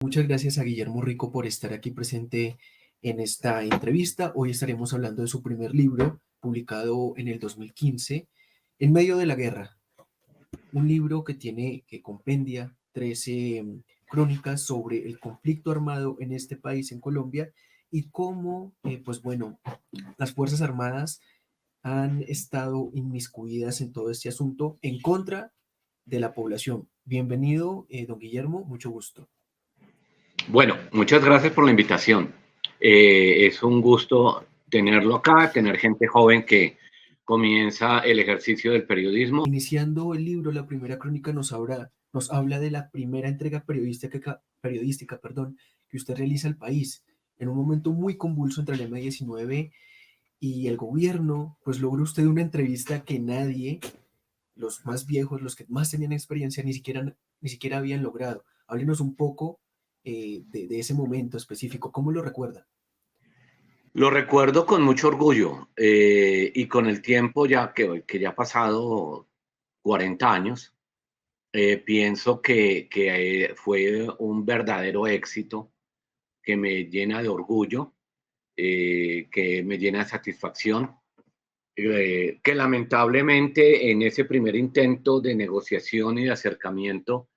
muchas gracias a Guillermo Rico por estar aquí presente en esta entrevista. Hoy estaremos hablando de su primer libro, publicado en el 2015, En medio de la guerra. Un libro que compendia 13 crónicas sobre el conflicto armado en este país, en Colombia, y cómo, pues bueno, las Fuerzas Armadas han estado inmiscuidas en todo este asunto en contra de la población. Bienvenido, don Guillermo, mucho gusto. Bueno, muchas gracias por la invitación. Es un gusto tenerlo acá, tener gente joven que comienza el ejercicio del periodismo. Iniciando el libro, la primera crónica nos habla de la primera entrega periodística, que usted realiza al país en un momento muy convulso entre el M-19 y el gobierno. Pues logró usted una entrevista que nadie, los más viejos, los que más tenían experiencia, ni siquiera habían logrado. Háblenos un poco de ese momento específico. ¿Cómo lo recuerda? Lo recuerdo con mucho orgullo y con el tiempo que ya ha pasado 40 años, pienso que fue un verdadero éxito que me llena de orgullo, que me llena de satisfacción, que lamentablemente en ese primer intento de negociación y de acercamiento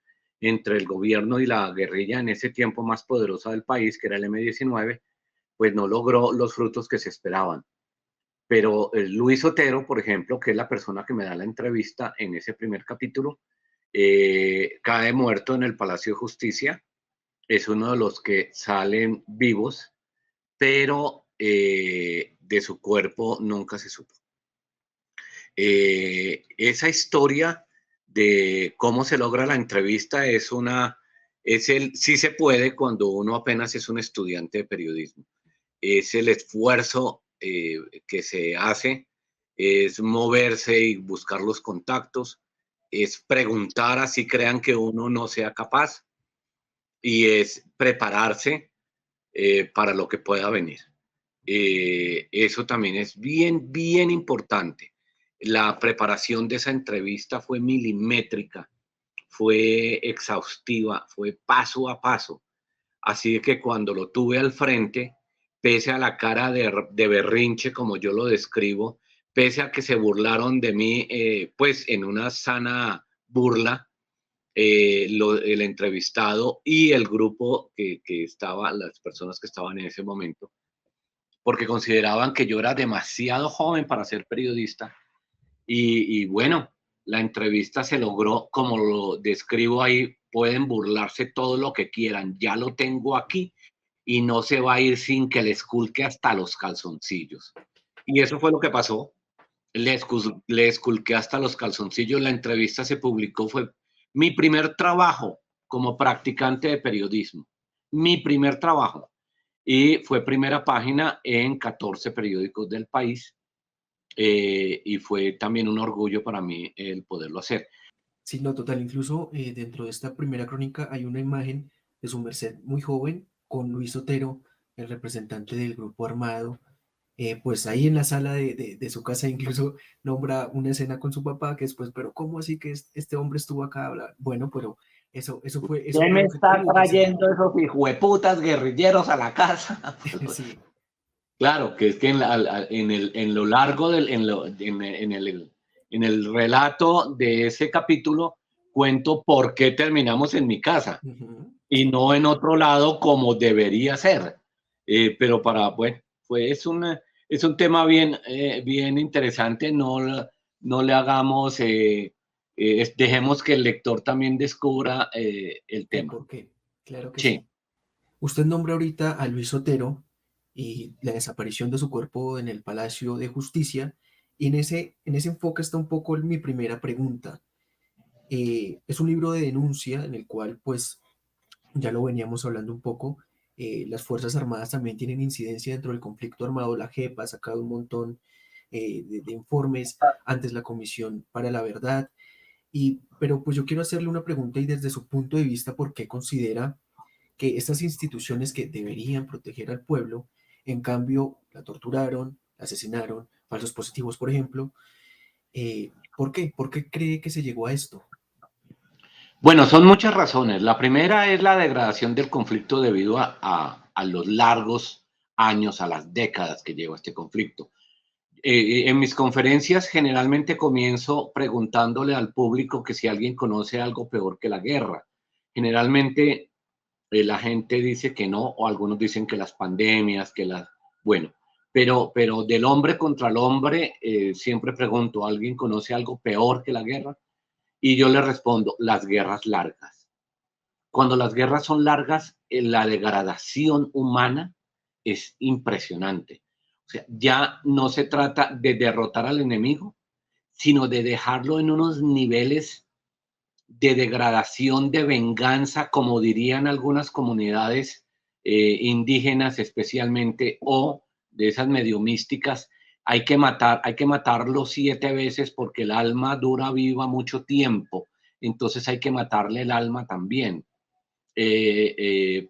entre el gobierno y la guerrilla en ese tiempo más poderosa del país, que era el M-19, pues no logró los frutos que se esperaban. Pero Luis Otero, por ejemplo, que es la persona que me da la entrevista en ese primer capítulo, cae muerto en el Palacio de Justicia. Es uno de los que salen vivos, pero de su cuerpo nunca se supo. Esa historia de cómo se logra la entrevista es el sí se puede cuando uno apenas es un estudiante de periodismo. Es el esfuerzo que se hace, es moverse y buscar los contactos, es preguntar así crean que uno no sea capaz y es prepararse para lo que pueda venir. Eso también es bien, bien importante. La preparación de esa entrevista fue milimétrica, fue exhaustiva, fue paso a paso. Así que cuando lo tuve al frente, pese a la cara de berrinche, como yo lo describo, pese a que se burlaron de mí, pues en una sana burla, el entrevistado y el grupo que estaba, las personas que estaban en ese momento, porque consideraban que yo era demasiado joven para ser periodista. Y bueno, la entrevista se logró, como lo describo ahí, pueden burlarse todo lo que quieran, ya lo tengo aquí y no se va a ir sin que le esculque hasta los calzoncillos. Y eso fue lo que pasó. Le esculqué hasta los calzoncillos. La entrevista se publicó, fue mi primer trabajo como practicante de periodismo. Mi primer trabajo. Y fue primera página en 14 periódicos del país. Y fue también un orgullo para mí el poderlo hacer. Sí, no, total. Incluso dentro de esta primera crónica hay una imagen de su merced muy joven con Luis Otero, el representante del grupo armado. Pues ahí en la sala de su casa incluso nombra una escena con su papá que después, pero ¿cómo así que este hombre estuvo acá? Bueno, pero eso ¿Quién fue me lo que está tuvo que hacer. trayendo esos hijueputas guerrilleros a la casa? Sí, Claro, que es que en lo largo en el relato de ese capítulo cuento por qué terminamos en mi casa y sí. no en otro lado como debería ser. Pero bueno, es un tema bien, bien interesante, no le hagamos, dejemos que el lector también descubra el El tema. por qué, claro que Sí. sí. Usted nombra ahorita a Luis Otero y la desaparición de su cuerpo en el Palacio de Justicia, y en ese enfoque está un poco mi primera pregunta. Es un libro de denuncia en el cual, pues, ya lo veníamos hablando un poco, las Fuerzas Armadas también tienen incidencia dentro del conflicto armado. La JEP ha sacado un montón de informes antes la Comisión para la Verdad, pero pues yo quiero hacerle una pregunta y desde su punto de vista, ¿por qué considera que estas instituciones que deberían proteger al pueblo, en cambio, la torturaron, la asesinaron, falsos positivos, por ejemplo? ¿Por qué? ¿Por qué cree que se llegó a esto? Bueno, son muchas razones. La primera es la degradación del conflicto debido a los largos años, a las décadas que lleva este conflicto. En mis conferencias generalmente comienzo preguntándole al público que si alguien conoce algo peor que la guerra. Generalmente la gente dice que no, o algunos dicen que las pandemias, que las... Bueno, pero del hombre contra el hombre, siempre pregunto, ¿alguien conoce algo peor que la guerra? Y yo le respondo, las guerras largas. Cuando las guerras son largas, la degradación humana es impresionante. O sea, ya no se trata de derrotar al enemigo, sino de dejarlo en unos niveles de degradación, de venganza, como dirían algunas comunidades indígenas especialmente, o de esas medio místicas, hay que matarlo 7 veces porque el alma dura viva mucho tiempo, entonces hay que matarle el alma también.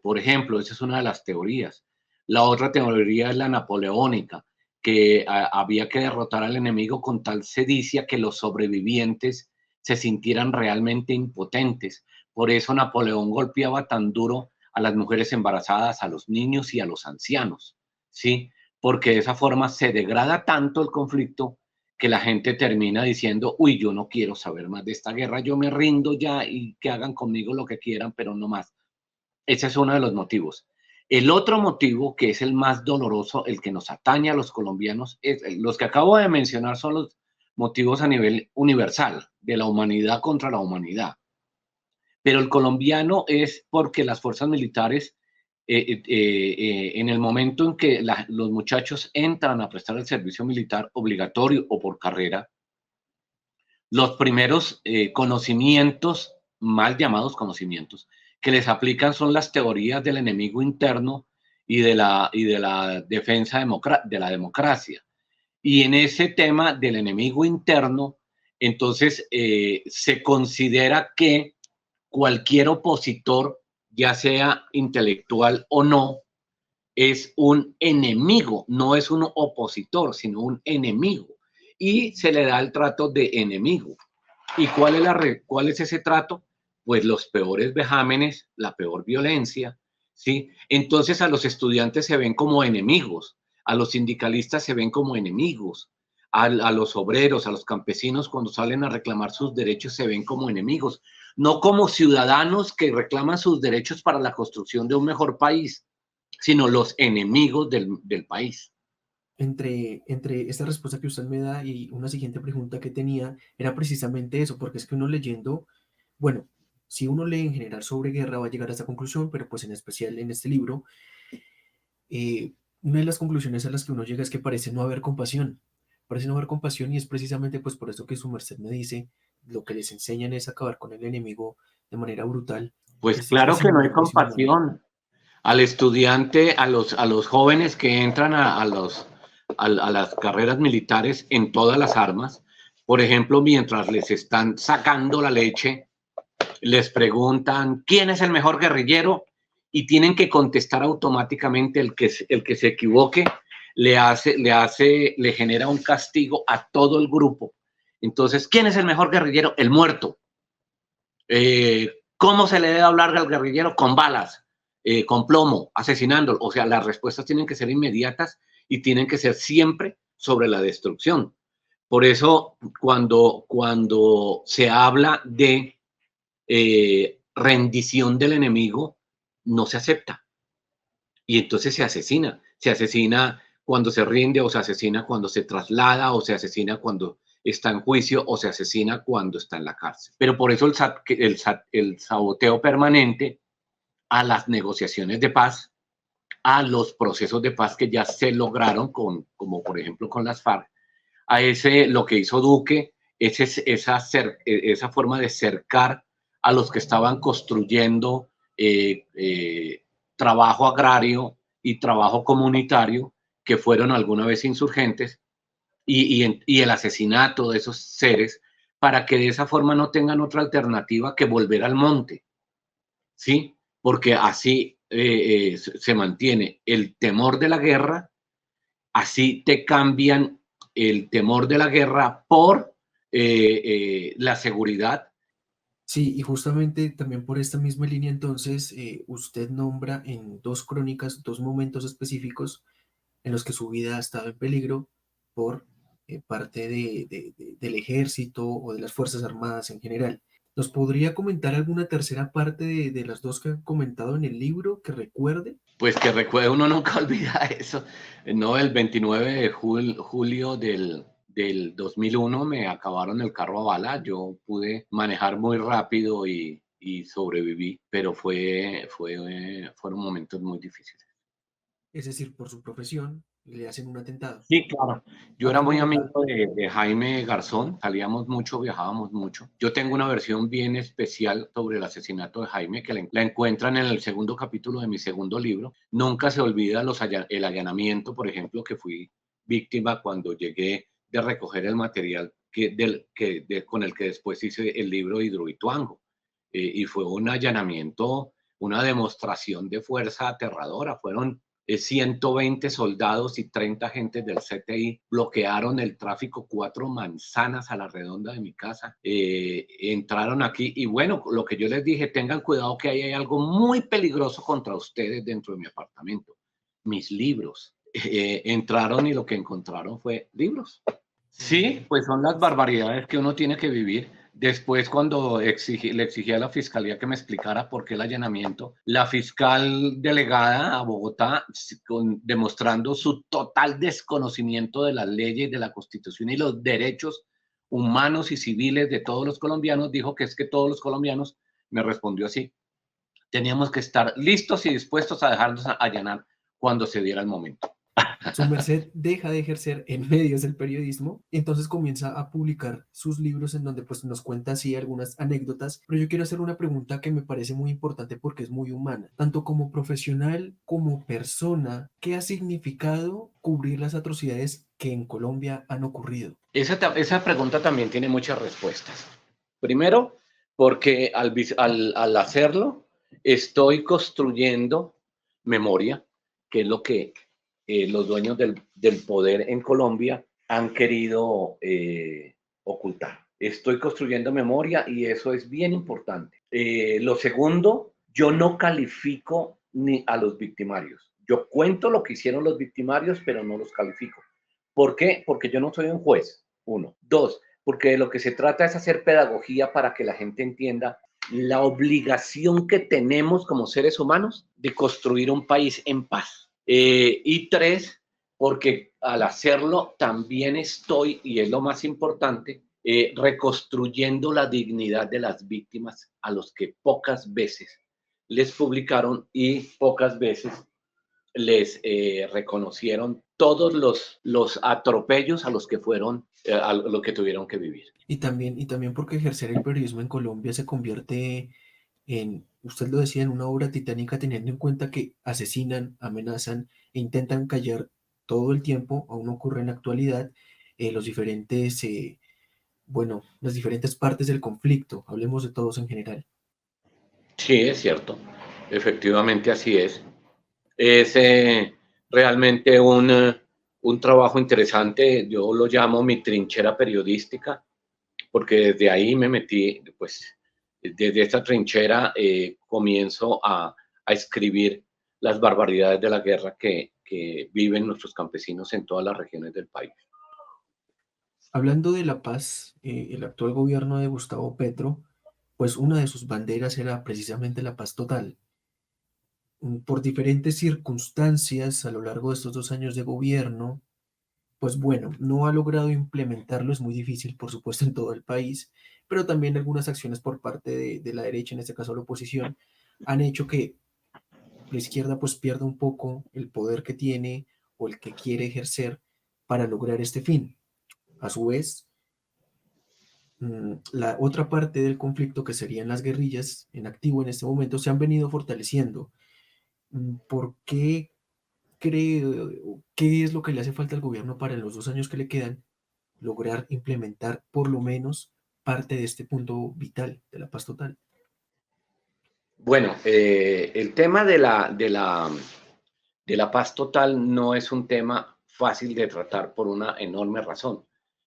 Por ejemplo, esa es una de las teorías. La otra teoría es la napoleónica, que había que derrotar al enemigo con tal sedicia que los sobrevivientes se sintieran realmente impotentes. Por eso Napoleón golpeaba tan duro a las mujeres embarazadas, a los niños y a los ancianos, ¿sí? Porque de esa forma se degrada tanto el conflicto que la gente termina diciendo, uy, yo no quiero saber más de esta guerra, yo me rindo ya y que hagan conmigo lo que quieran, pero no más. Ese es uno de los motivos. El otro motivo, que es el más doloroso, el que nos atañe a los colombianos, es, los que acabo de mencionar son los motivos a nivel universal, de la humanidad contra la humanidad. Pero el colombiano es porque las fuerzas militares, en el momento en que los muchachos entran a prestar el servicio militar obligatorio o por carrera, los primeros conocimientos, mal llamados conocimientos, que les aplican son las teorías del enemigo interno y de la defensa de la democracia. Y en ese tema del enemigo interno, entonces se considera que cualquier opositor, ya sea intelectual o no, es un enemigo, no es un opositor, sino un enemigo. Y se le da el trato de enemigo. ¿Y cuál es ese trato? Pues los peores vejámenes, la peor violencia, ¿sí? Entonces a los estudiantes se ven como enemigos, a los sindicalistas se ven como enemigos, a los obreros, a los campesinos cuando salen a reclamar sus derechos se ven como enemigos, no como ciudadanos que reclaman sus derechos para la construcción de un mejor país, sino los enemigos del país. Entre esta respuesta que usted me da y una siguiente pregunta que tenía, era precisamente eso, porque es que uno leyendo, bueno, si uno lee en general sobre guerra va a llegar a esta conclusión, pero pues en especial en este libro, una de las conclusiones a las que uno llega es que parece no haber compasión y es precisamente pues por eso que su merced me dice, lo que les enseñan es acabar con el enemigo de manera brutal, Pues es que claro que sin no una hay compasión humana. compasión. Al estudiante, a los jóvenes que entran a las carreras militares en todas las armas, por ejemplo, mientras les están sacando la leche, les preguntan quién es el mejor guerrillero y tienen que contestar automáticamente el que se equivoque, le genera un castigo a todo el grupo. Entonces, ¿quién es el mejor guerrillero? El muerto. ¿Cómo se le debe hablar al guerrillero? Con balas, con plomo, asesinándolo. O sea, las respuestas tienen que ser inmediatas y tienen que ser siempre sobre la destrucción. Por eso, cuando se habla de rendición del enemigo, no se acepta. Y entonces se asesina. Se asesina cuando se rinde o se asesina cuando se traslada o se asesina cuando está en juicio o se asesina cuando está en la cárcel. Pero por eso el saboteo permanente a las negociaciones de paz, a los procesos de paz que ya se lograron, como por ejemplo con las FARC, a ese lo que hizo Duque, esa forma de cercar a los que estaban construyendo trabajo agrario y trabajo comunitario, que fueron alguna vez insurgentes, y el asesinato de esos seres, para que de esa forma no tengan otra alternativa que volver al monte, ¿sí? Porque así se mantiene el temor de la guerra, así te cambian el temor de la guerra por la seguridad. Sí, y justamente también por esta misma línea, entonces, usted nombra en dos crónicas, dos momentos específicos en los que su vida ha estado en peligro por parte del ejército o de las Fuerzas Armadas en general. ¿Nos podría comentar alguna tercera parte de las dos que han comentado en el libro que recuerde? Pues que recuerde, uno nunca olvida eso. No, el 29 de julio del 2001 me acabaron el carro a bala. Yo pude manejar muy rápido y sobreviví, pero fueron momentos muy difíciles. Es decir, por su profesión, le hacen un atentado. Sí, claro. Yo era Acá en muy Bogotá. amigo de Jaime Garzón, salíamos mucho, viajábamos mucho. Yo tengo una versión bien especial sobre el asesinato de Jaime, que la encuentran en el segundo capítulo de mi segundo libro. Nunca se olvida el allanamiento, por ejemplo, que fui víctima cuando llegué de recoger el material con el que después hice el libro Hidroituango. Y fue un allanamiento, una demostración de fuerza aterradora. Fueron 120 soldados y 30 agentes del CTI bloquearon el tráfico 4 manzanas a la redonda de mi casa. Entraron aquí y bueno, lo que yo les dije, tengan cuidado que ahí hay algo muy peligroso contra ustedes dentro de mi apartamento. Mis libros. Entraron y lo que encontraron fue libros. Sí, pues son las Uf, barbaridades que uno tiene que vivir. Después, cuando le exigí a la fiscalía que me explicara por qué el allanamiento, la fiscal delegada a Bogotá, demostrando su total desconocimiento de las leyes, de la Constitución y los derechos humanos y civiles de todos los colombianos, dijo que es que todos los colombianos, me respondió así, teníamos que estar listos y dispuestos a dejarnos allanar cuando se diera el momento. su merced deja de ejercer en medios del periodismo, entonces comienza a publicar sus libros en donde pues nos cuenta así algunas anécdotas, pero yo quiero hacer una pregunta que me parece muy importante porque es muy humana, tanto como profesional como persona, ¿qué ha significado cubrir las atrocidades que en Colombia han ocurrido? Esa pregunta también tiene muchas respuestas. Primero, porque al hacerlo estoy construyendo memoria, que es lo que los dueños del poder en Colombia han querido ocultar. Estoy construyendo memoria y eso es bien importante. Lo segundo, yo no califico ni a los victimarios. Yo cuento lo que hicieron los victimarios, pero no los califico. ¿Por qué? Porque yo no soy un juez, uno. Dos, porque de lo que se trata es hacer pedagogía para que la gente entienda la obligación que tenemos como seres humanos de construir un país en paz. Y tres, porque al hacerlo también estoy, y es lo más importante, reconstruyendo la dignidad de las víctimas a los que pocas veces les publicaron y pocas veces les reconocieron todos los atropellos a los que fueron, a lo que tuvieron que vivir. Y también porque ejercer el periodismo en Colombia se convierte en, usted lo decía, en una obra titánica teniendo en cuenta que asesinan, amenazan e intentan callar todo el tiempo, aún ocurre en la actualidad, los diferentes, bueno, las diferentes partes del conflicto, hablemos de todos en general. Sí, es cierto, efectivamente así es. Es realmente un trabajo interesante, yo lo llamo mi trinchera periodística, porque desde ahí me metí, pues desde esta trinchera comienzo a escribir las barbaridades de la guerra que viven nuestros campesinos en todas las regiones del país. Hablando de la paz, el actual gobierno de Gustavo Petro, pues una de sus banderas era precisamente la paz total. Por diferentes circunstancias a lo largo de estos 2 años de gobierno, pues bueno, no ha logrado implementarlo, es muy difícil, por supuesto, en todo el país, pero también algunas acciones por parte de la derecha, en este caso la oposición, han hecho que la izquierda pues pierda un poco el poder que tiene o el que quiere ejercer para lograr este fin. A su vez, la otra parte del conflicto, que serían las guerrillas en activo en este momento, se han venido fortaleciendo. ¿Por qué cree, qué es lo que le hace falta al gobierno para en los 2 años que le quedan lograr implementar por lo menos parte de este punto vital de la paz total? Bueno, el tema de la paz total no es un tema fácil de tratar por una enorme razón,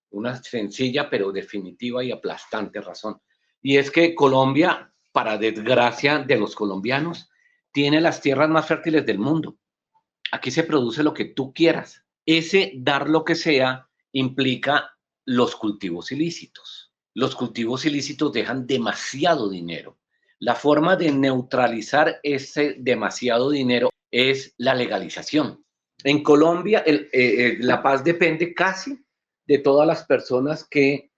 una sencilla pero definitiva y aplastante razón. Y es que Colombia, para desgracia de los colombianos, tiene las tierras más fértiles del mundo. Aquí se produce lo que tú quieras. Ese dar lo que sea implica los cultivos ilícitos. Los cultivos ilícitos dejan demasiado dinero. La forma de neutralizar ese demasiado dinero es la legalización. En Colombia, la paz depende casi de todas las personas que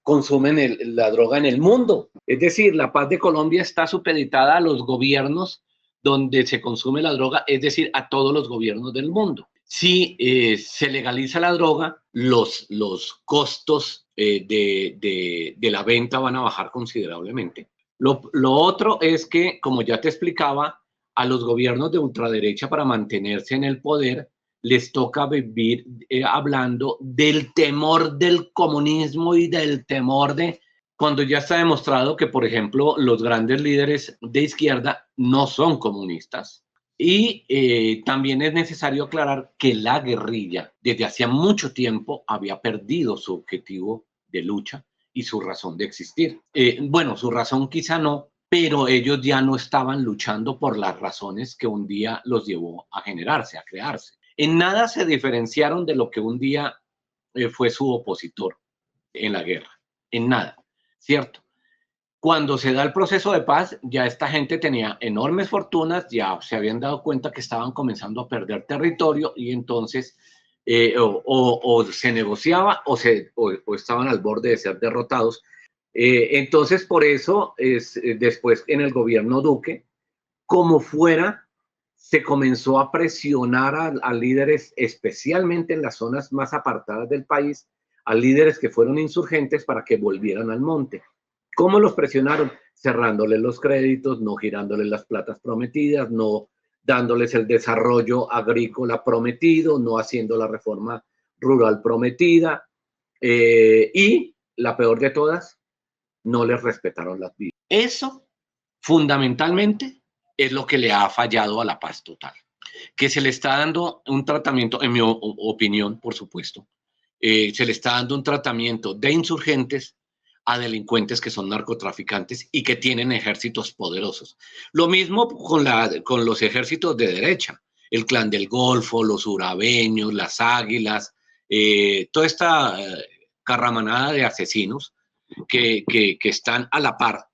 consumen la droga en el mundo. Es decir, la paz de Colombia está supeditada a los gobiernos donde se consume la droga, es decir, a todos los gobiernos del mundo. Si se legaliza la droga, los costos de la venta van a bajar considerablemente. Lo otro es que, como ya te explicaba, a los gobiernos de ultraderecha para mantenerse en el poder les toca vivir hablando del temor del comunismo y del temor de cuando ya está demostrado que, por ejemplo, los grandes líderes de izquierda no son comunistas. Y también es necesario aclarar que la guerrilla desde hacía mucho tiempo había perdido su objetivo de lucha y su razón de existir. Bueno, su razón quizá no, pero ellos ya no estaban luchando por las razones que un día los llevó a generarse, a crearse. En nada se diferenciaron de lo que un día fue su opositor en la guerra, en nada, ¿cierto? Cuando se da el proceso de paz, ya esta gente tenía enormes fortunas, ya se habían dado cuenta que estaban comenzando a perder territorio y entonces o se negociaba o estaban al borde de ser derrotados. Entonces, por eso, después en el gobierno Duque, como fuera, se comenzó a presionar a líderes, especialmente en las zonas más apartadas del país, a líderes que fueron insurgentes para que volvieran al monte. ¿Cómo los presionaron? Cerrándoles los créditos, no girándoles las platas prometidas, no dándoles el desarrollo agrícola prometido, no haciendo la reforma rural prometida. Y la peor de todas, no les respetaron las vidas. Eso, fundamentalmente, es lo que le ha fallado a la paz total. Que se le está dando un tratamiento, en mi opinión, por supuesto, se le está dando un tratamiento de insurgentes a delincuentes que son narcotraficantes y que tienen ejércitos poderosos. Lo mismo con los ejércitos de derecha, el Clan del Golfo, los urabeños, las águilas, toda esta carramanada de asesinos que están a la par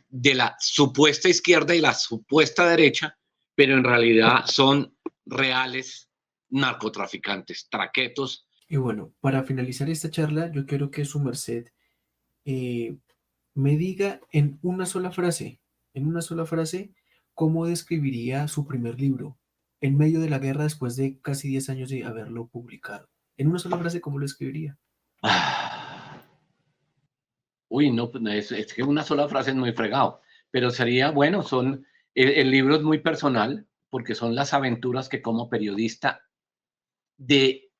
de la supuesta izquierda y la supuesta derecha, pero en realidad son reales narcotraficantes, traquetos. Y bueno, para finalizar esta charla, yo quiero que su merced eh, me diga en una sola frase, cómo describiría su primer libro en medio de la guerra después de casi 10 años de haberlo publicado. En una sola frase, ¿cómo lo escribiría? Ah, uy, no, pues, es que una sola frase es muy fregado, pero sería, bueno, el libro es muy personal porque son las aventuras que como periodista de,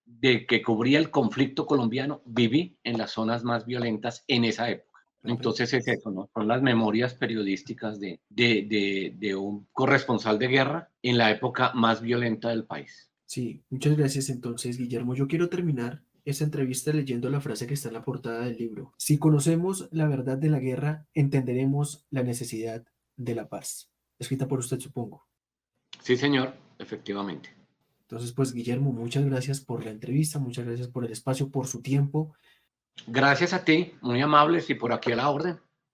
de que cubría el conflicto colombiano viví en las zonas más violentas en esa época. Perfecto. Entonces es eso, ¿no? Son las memorias periodísticas de un corresponsal de guerra en la época más violenta del país. Sí, muchas gracias entonces, Guillermo. Yo quiero terminar esta entrevista leyendo la frase que está en la portada del libro. Si conocemos la verdad de la guerra, entenderemos la necesidad de la paz. Escrita por usted, supongo. Sí, señor, efectivamente. Entonces, pues, Guillermo, muchas gracias por la entrevista, muchas gracias por el espacio, por su tiempo. Gracias a ti, muy amables y por aquí a la orden.